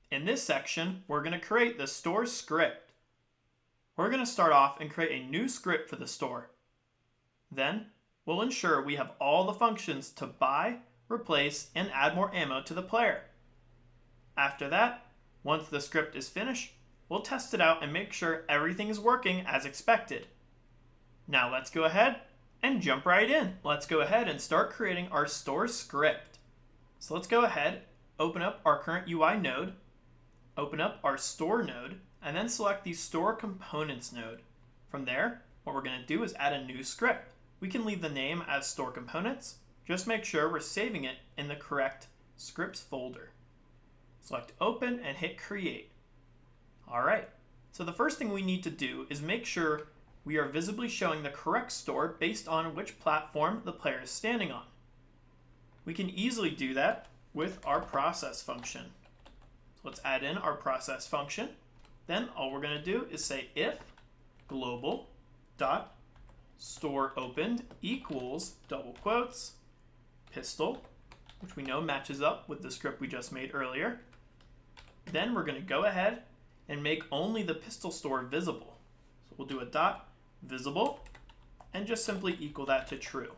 In this section, we're going to create the store script. We're going to start off and create a new script for the store. Then, we'll ensure we have all the functions to buy, replace, and add more ammo to the player. After that, once the script is finished, we'll test it out and make sure everything is working as expected. Now let's go ahead and jump right in. Let's go ahead and start creating our store script. So let's go ahead, open up our current UI node, open up our store node, and then select the store components node. From there, what we're going to do is add a new script. We can leave the name as store components. Just make sure we're saving it in the correct scripts folder. Select open and hit create. Alright, so the first thing we need to do is make sure we are visibly showing the correct store based on which platform the player is standing on. We can easily do that with our process function. So let's add in our process function. Then all we're going to do is say if global dot store opened equals double quotes pistol, which we know matches up with the script we just made earlier. Then we're going to go ahead and make only the pistol store visible. So we'll do a dot visible and just simply equal that to true.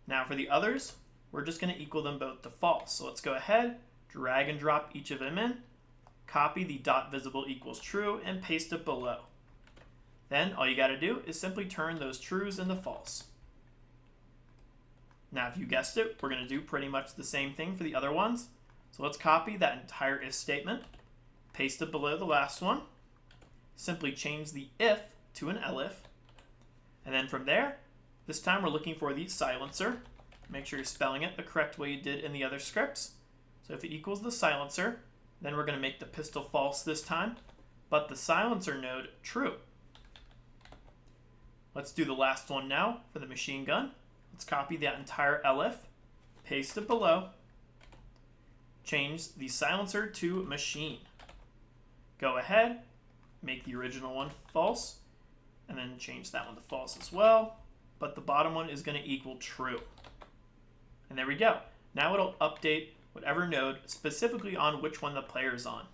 Now for the others, we're just going to equal them both to false. So let's go ahead, drag and drop each of them in, copy the dot visible equals true, and paste it below. Then all you got to do is simply turn those trues into false. Now if you guessed it, we're going to do pretty much the same thing for the other ones. So let's copy that entire if statement, paste it below the last one, simply change the if to an elif, and then from there, this time we're looking for the silencer. Make sure you're spelling it the correct way you did in the other scripts. So if it equals the silencer, then we're going to make the pistol false this time, but the silencer node true. Let's do the last one now for the machine gun. Let's copy that entire elif, paste it below, change the silencer to machine. Go ahead, make the original one false, and then change that one to false as well, but the bottom one is going to equal true. And there we go. Now it'll update whatever node specifically on which one the player is on.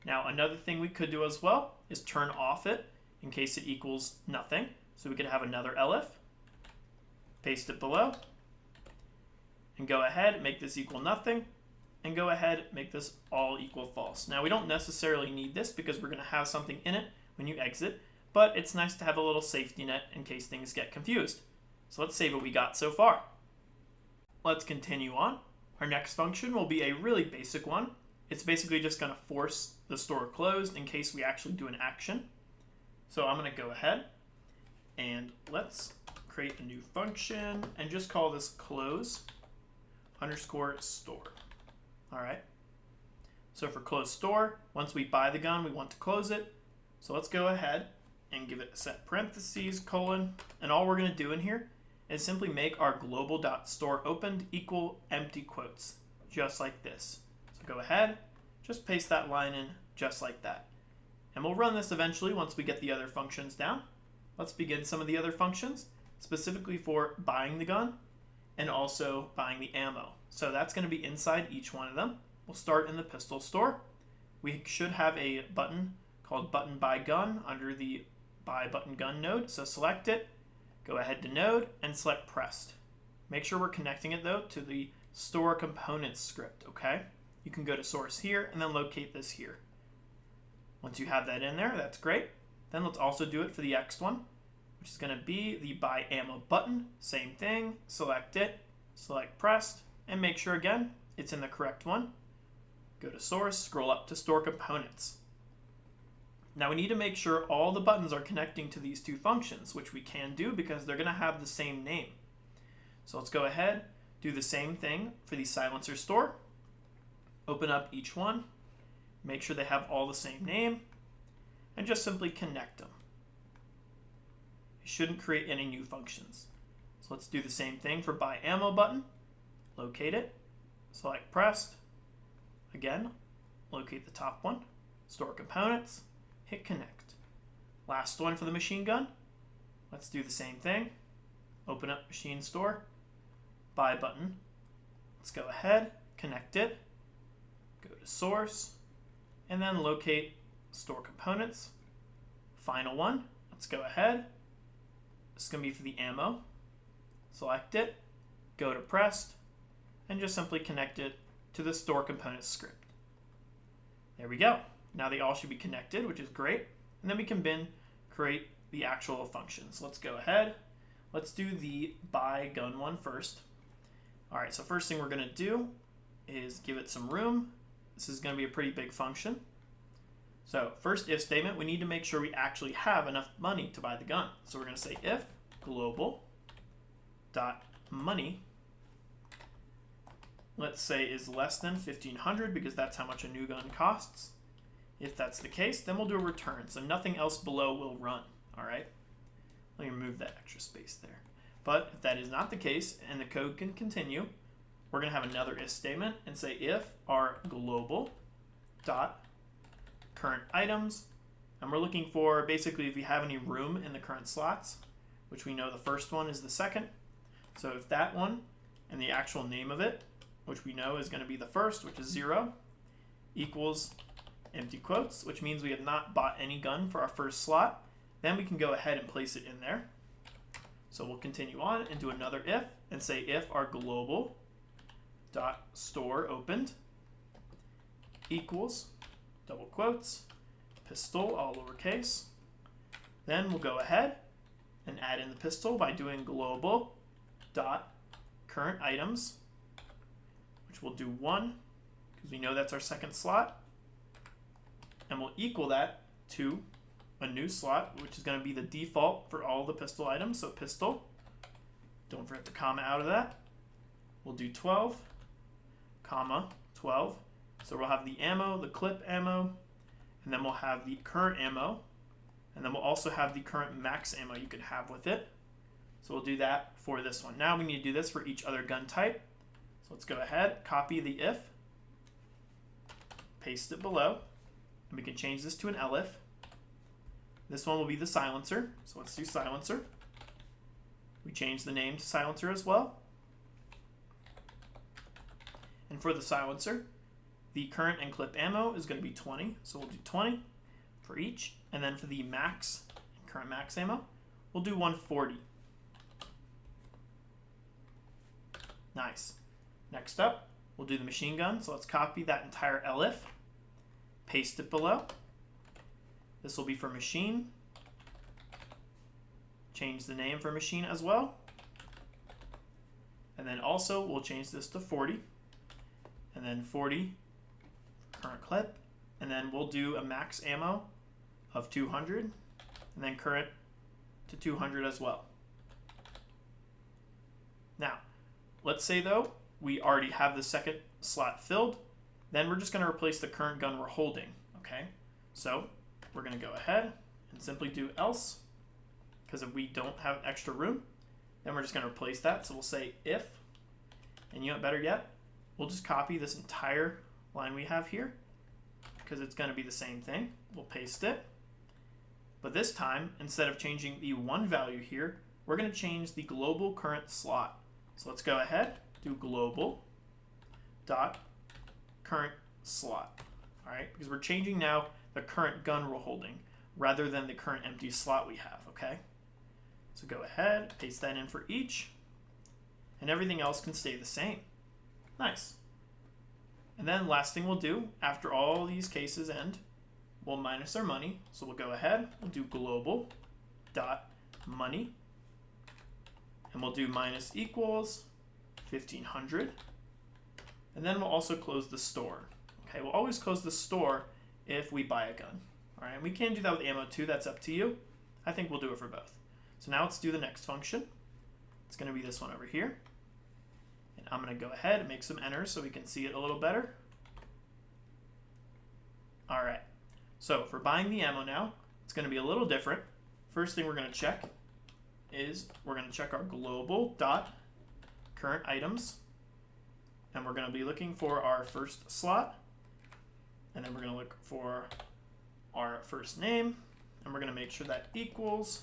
Now another thing we could do as well is turn off it in case it equals nothing. So we could have another elif, paste it below, and go ahead, make this equal nothing, and go ahead, make this all equal false. Now we don't necessarily need this because we're going to have something in it when you exit, but it's nice to have a little safety net in case things get confused. So let's save what we got so far. Let's continue on. Our next function will be a really basic one. It's basically just going to force the store closed in case we actually do an action. So I'm going to go ahead and let's create a new function and just call this close underscore store. All right. So for close store, once we buy the gun, we want to close it. So let's go ahead and give it a set parentheses, colon, and all we're going to do in here is simply make our global.storeOpened equal empty quotes, just like this. So go ahead, just paste that line in just like that. And we'll run this eventually once we get the other functions down. Let's begin some of the other functions, specifically for buying the gun and also buying the ammo. So that's going to be inside each one of them. We'll start in the pistol store. We should have a button called button buy gun under the buy button gun node. So select it, go ahead to node, and select pressed. Make sure we're connecting it though to the store components script, okay? You can go to source here and then locate this here. Once you have that in there, that's great. Then let's also do it for the next one, which is going to be the buy ammo button. Same thing, select it, select pressed, and make sure again it's in the correct one. Go to source, scroll up to store components. Now we need to make sure all the buttons are connecting to these two functions, which we can do because they're going to have the same name. So let's go ahead, do the same thing for the silencer store. Open up each one, make sure they have all the same name, and just simply connect them. It shouldn't create any new functions. So let's do the same thing for buy ammo button. Locate it, select pressed. Again, locate the top one, store components, hit connect. Last one for the machine gun. Let's do the same thing. Open up machine store, buy button. Let's go ahead, connect it. go to source, and then locate store components. Final one, let's go ahead. This is going to be for the ammo. Select it, go to pressed, and just simply connect it to the store components script. There we go. Now they all should be connected, which is great. And then we can create the actual functions. Let's go ahead. Let's do the buy gun one first. All right, so first thing we're going to do is give it some room. This is going to be a pretty big function. So first if statement, we need to make sure we actually have enough money to buy the gun. So we're going to say if global dot money, let's say, is less than 1,500 because that's how much a new gun costs. If that's the case, then we'll do a return. So nothing else below will run. All right. Let me remove that extra space there. But if that is not the case and the code can continue, we're going to have another if statement and say if our global dot current items, and we're looking for basically if we have any room in the current slots, which we know the first one is the second. So if that one and the actual name of it, which we know is going to be the first, which is 0, equals empty quotes, which means we have not bought any gun for our first slot, then we can go ahead and place it in there. So we'll continue on and do another if and say if our global dot store opened equals double quotes pistol all lowercase. Then we'll go ahead and add in the pistol by doing global dot current items, which we'll do 1 because we know that's our second slot, and we'll equal that to a new slot, which is going to be the default for all the pistol items. So pistol, don't forget the comma out of that. We'll do 12, comma 12. So we'll have the ammo, the clip ammo, and then we'll have the current ammo, and then we'll also have the current max ammo you could have with it. So we'll do that for this one. Now we need to do this for each other gun type. So let's go ahead, copy the if, paste it below, and we can change this to an elif. This one will be the silencer, so let's do silencer. We change the name to silencer as well. And for the silencer, the current and clip ammo is going to be 20, so we'll do 20 for each. And then for the max and current max ammo, we'll do 140. Nice. Next up, we'll do the machine gun. So let's copy that entire elif, paste it below. This will be for machine. Change the name for machine as well. And then also we'll change this to 40. And then 40 for current clip. And then we'll do a max ammo of 200. And then current to 200 as well. Now, let's say though we already have the second slot filled. Then we're just going to replace the current gun we're holding. Okay, so we're going to go ahead and simply do else, because if we don't have extra room, then we're just going to replace that. So we'll say if, and you know what, better yet, we'll just copy this entire line we have here because it's going to be the same thing. We'll paste it, but this time instead of changing the 1 value here, we're going to change the global current slot. So let's go ahead, do global dot current slot. All right, because we're changing now the current gun we're holding rather than the current empty slot we have. Okay, so go ahead, paste that in for each, and everything else can stay the same. Nice. And then last thing we'll do after all these cases end, we'll minus our money. So we'll go ahead, we'll do global dot money, and we'll do minus equals 1,500, and then we'll also close the store. Okay, we'll always close the store if we buy a gun. All right, and we can do that with ammo too. That's up to you. I think we'll do it for both. So now let's do the next function. It's going to be this one over here. And I'm going to go ahead and make some enters so we can see it a little better. All right, so for buying the ammo now, it's going to be a little different. First thing we're going to check is we're going to check our global dot current items, and we're going to be looking for our first slot, and then we're going to look for our first name, and we're going to make sure that equals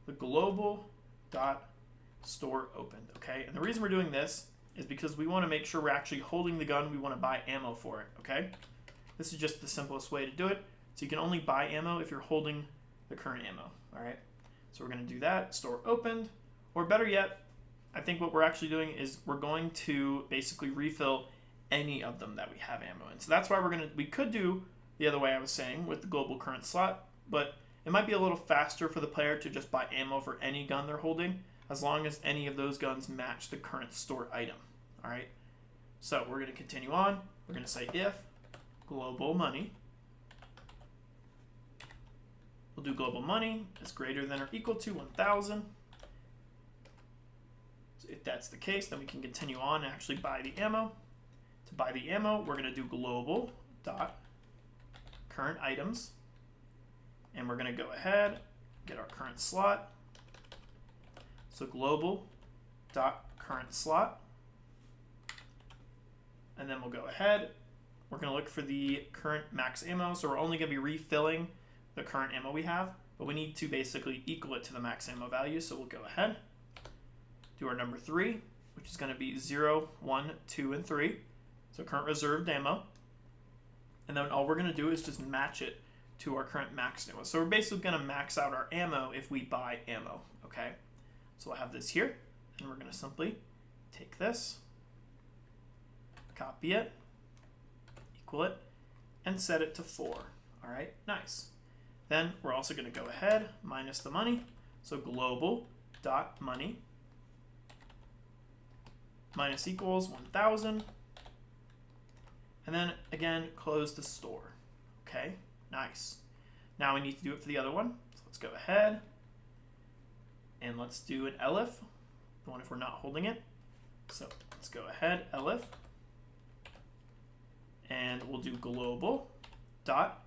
the global dot store opened. Okay, and the reason we're doing this is because we want to make sure we're actually holding the gun. We want to buy ammo for it, okay? This is just the simplest way to do it. So you can only buy ammo if you're holding the current ammo, all right? So we're going to do that, store opened, or better yet, I think what we're actually doing is we're going to basically refill any of them that we have ammo in. So that's why we could do the other way I was saying with the global current slot, but it might be a little faster for the player to just buy ammo for any gun they're holding, as long as any of those guns match the current stored item, all right? So we're going to continue on. We're going to say if global money, we'll do global money is greater than or equal to 1,000. So if that's the case, then we can continue on and actually buy the ammo. To buy the ammo, we're going to do global dot current items, and we're going to go ahead, get our current slot. So global dot current slot, and then we'll go ahead. We're going to look for the current max ammo, so we're only going to be refilling the current ammo we have, but we need to basically equal it to the max ammo value. So we'll go ahead, do our number 3, which is going to be 0, 1, 2, and 3. So current reserved ammo. And then all we're going to do is just match it to our current max ammo. So we're basically going to max out our ammo if we buy ammo, okay? So we'll have this here, and we're going to simply take this, copy it, equal it, and set it to 4. All right, nice. Then we're also going to go ahead, minus the money. So global dot money minus equals 1,000. And then again, close the store. Okay, nice. Now we need to do it for the other one. So let's go ahead and let's do an elif, the one if we're not holding it. So let's go ahead, elif, and we'll do global dot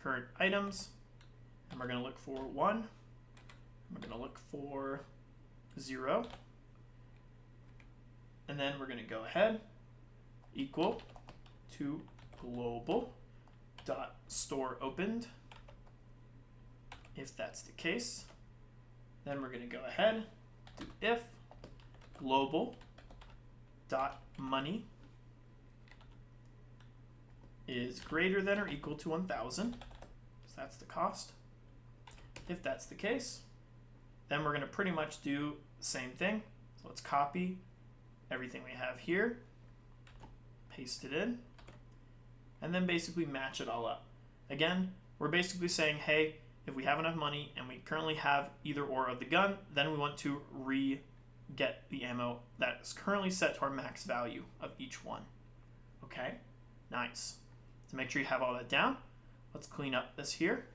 current items, and we're going to look for 1, and we're going to look for 0, and then we're going to go ahead, equal to global dot store opened. If that's the case, then we're going to go ahead, do if global dot money is greater than or equal to 1,000. So that's the cost. If that's the case, then we're going to pretty much do the same thing. So let's copy everything we have here, paste it in, and then basically match it all up. Again, we're basically saying, hey, if we have enough money and we currently have either or of the gun, then we want to re-get the ammo that is currently set to our max value of each one. Okay, nice. To make sure you have all that down, let's clean up this here.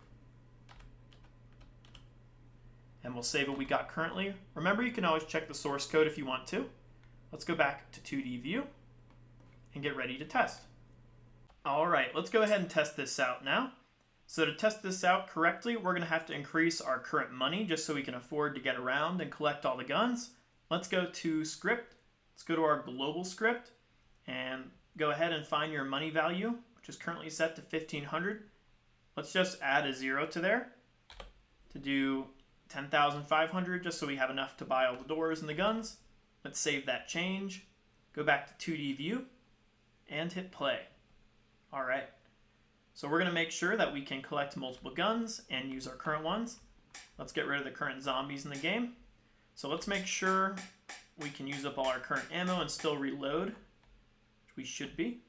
And we'll save what we got currently. Remember, you can always check the source code if you want to. Let's go back to 2D view and get ready to test. All right, let's go ahead and test this out now. So to test this out correctly, we're going to have to increase our current money just so we can afford to get around and collect all the guns. Let's go to script. Let's go to our global script and go ahead and find your money value, which is currently set to 1,500. Let's just add a 0 to there to do 10,500 just so we have enough to buy all the doors and the guns. Let's save that change, go back to 2D view, and hit play. All right. So we're going to make sure that we can collect multiple guns and use our current ones. Let's get rid of the current zombies in the game. So let's make sure we can use up all our current ammo and still reload, which we should be.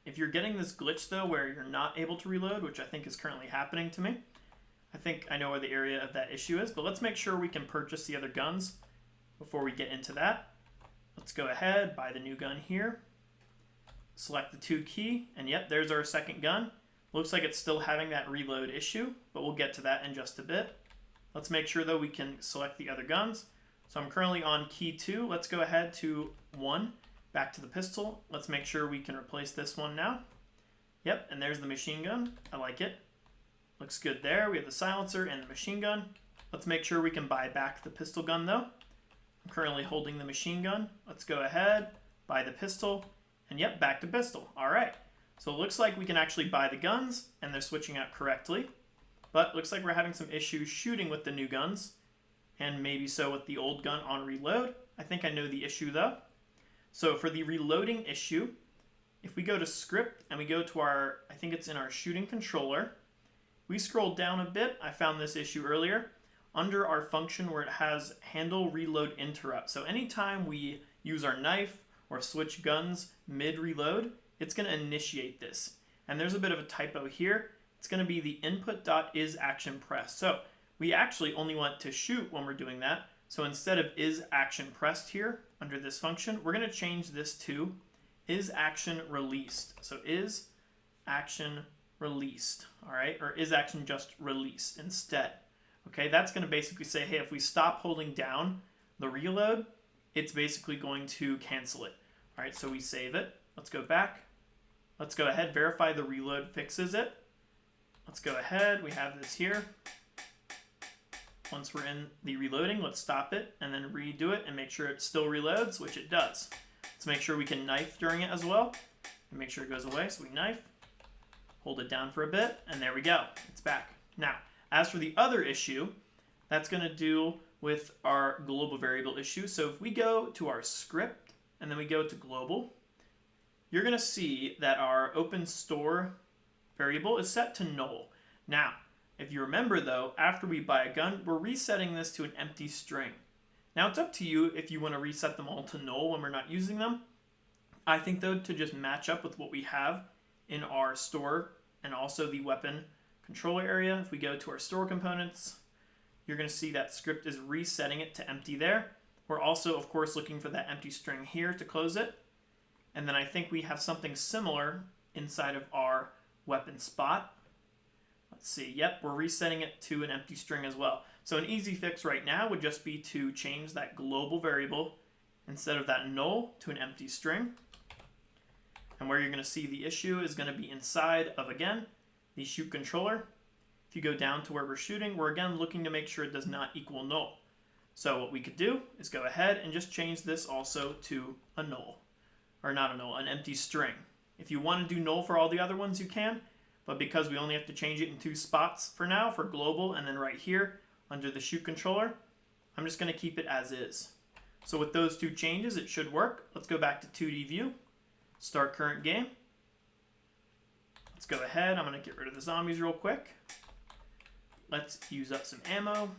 If you're getting this glitch though where you're not able to reload, which I think is currently happening to me, I think I know where the area of that issue is, but let's make sure we can purchase the other guns before we get into that. Let's go ahead, buy the new gun here. Select the 2 key, and yep, there's our second gun. Looks like it's still having that reload issue, but we'll get to that in just a bit. Let's make sure though we can select the other guns. So I'm currently on key 2. Let's go ahead to 1, back to the pistol. Let's make sure we can replace this one now. Yep, and there's the machine gun. I like it. Looks good there. We have the silencer and the machine gun. Let's make sure we can buy back the pistol gun though. I'm currently holding the machine gun. Let's go ahead, buy the pistol. And yep, back to pistol. All right. So it looks like we can actually buy the guns, and they're switching out correctly. But looks like we're having some issues shooting with the new guns, and maybe so with the old gun on reload. I think I know the issue though. So for the reloading issue, if we go to script and we go to our, I think it's in our shooting controller, we scroll down a bit. I found this issue earlier under our function where it has handle reload interrupt. So anytime we use our knife or switch guns mid reload, it's going to initiate this. And there's a bit of a typo here. It's going to be the input.isActionPressed. So we actually only want to shoot when we're doing that. So instead of isActionPressed here under this function, we're going to change this to isActionReleased. So isActionReleased, all right? Or isAction just released instead. Okay, that's going to basically say, hey, if we stop holding down the reload, it's basically going to cancel it. All right, so we save it. Let's go back. Let's go ahead, verify the reload fixes it. Let's go ahead, we have this here. Once we're in the reloading, let's stop it and then redo it and make sure it still reloads, which it does. Let's make sure we can knife during it as well and make sure it goes away. So we knife, hold it down for a bit, and there we go. It's back. Now, as for the other issue, that's going to deal with our global variable issue. So if we go to our script and then we go to global, you're going to see that our open store variable is set to null. Now, if you remember though, after we buy a gun, we're resetting this to an empty string. Now it's up to you if you want to reset them all to null when we're not using them. I think though, to just match up with what we have in our store and also the weapon controller area, if we go to our store components, you're going to see that script is resetting it to empty there. We're also, of course, looking for that empty string here to close it. And then I think we have something similar inside of our weapon spot. Let's see. Yep, we're resetting it to an empty string as well. So an easy fix right now would just be to change that global variable instead of that null to an empty string. And where you're going to see the issue is going to be inside of, again, the shoot controller. If you go down to where we're shooting, we're again looking to make sure it does not equal null. So what we could do is go ahead and just change this also to a null. Or not a null, an empty string. If you want to do null for all the other ones, you can. But because we only have to change it in 2 spots for now, for global and then right here under the shoot controller, I'm just going to keep it as is. So with those 2 changes, it should work. Let's go back to 2D view, start current game. Let's go ahead. I'm going to get rid of the zombies real quick. Let's use up some ammo.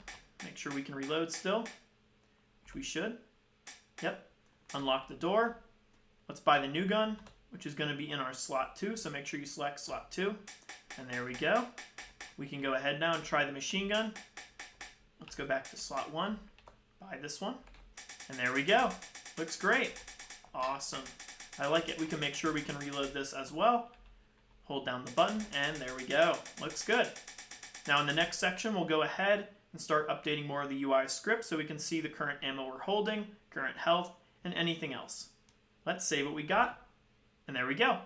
Make sure we can reload still, which we should. Yep. Unlock the door. Let's buy the new gun, which is going to be in our slot 2. So make sure you select slot 2. And there we go. We can go ahead now and try the machine gun. Let's go back to slot 1. Buy this one. And there we go. Looks great. Awesome. I like it. We can make sure we can reload this as well. Hold down the button, and there we go. Looks good. Now in the next section, we'll go ahead and start updating more of the UI script so we can see the current ammo we're holding, current health, and anything else. Let's save what we got, and there we go.